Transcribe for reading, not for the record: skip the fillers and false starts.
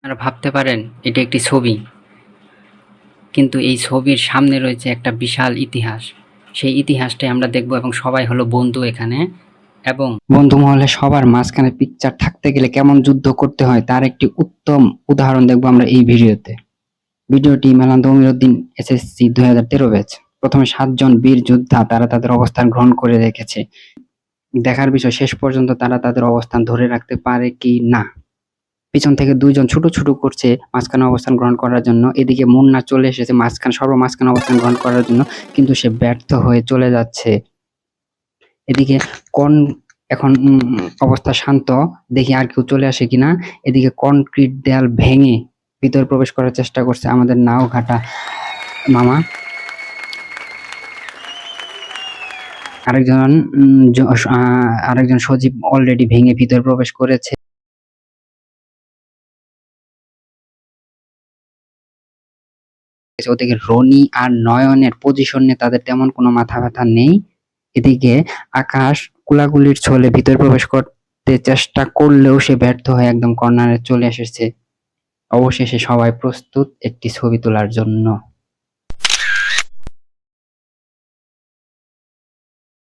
আপনারা ভাবতে পারেন এটি একটি ছবি, কিন্তু এই ছবির সামনে রয়েছে একটা বিশাল ইতিহাস। সেই ইতিহাসটাই আমরা দেখব এবং সবাই হলো বন্ধু এখানে। এবং বন্ধু মহলে সবার মাঝখানে পিকচার থাকতে গেলে কেমন যুদ্ধ করতে হয় তার একটি উত্তম উদাহরণ দেখবো আমরা এই ভিডিওতে। ভিডিওটি মেলান্দ অমিরুদ্দিন এসএসসি 2013 ব্যাচ। প্রথমে 7 জন বীর যোদ্ধা তারা তাদের অবস্থান গ্রহণ করে রেখেছে। দেখার বিষয় শেষ পর্যন্ত তারা তাদের অবস্থান ধরে রাখতে পারে কি না। পিছন থেকে 2 জন ছুটো ছুটো করছে মাঝখানে অবস্থান গ্রহণ করার জন্য। এদিকে মুন্না চলে এসেছে সর্বমাঝখানে অবস্থান গ্রহণ করার জন্য, কিন্তু সে ব্যর্থ হয়ে চলে যাচ্ছে। এদিকে কর্ণ এখন অবস্থা শান্ত, দেখি আর কেউ চলে আসে কিনা। এদিকে কনক্রিট দেয়াল ভেঙে ভিতরে প্রবেশ করার চেষ্টা করছে আমাদের নাওঘাটা মামা। আরেকজন সজীব অলরেডি ভেঙে ভিতরে প্রবেশ করেছে। ওদিকে রনি আর নয়নের পজিশন নিয়ে তাদের তেমন কোনো মাথা ব্যথা নেই। এদিকে আকাশ কুলাকুলির ছলে ভিতরে প্রবেশ করতে চেষ্টা করলেও সে ব্যর্থ হয়ে একদম কর্নারে চলে এসেছে। অবশেষে সবাই প্রস্তুত একটি ছবি তোলার জন্য।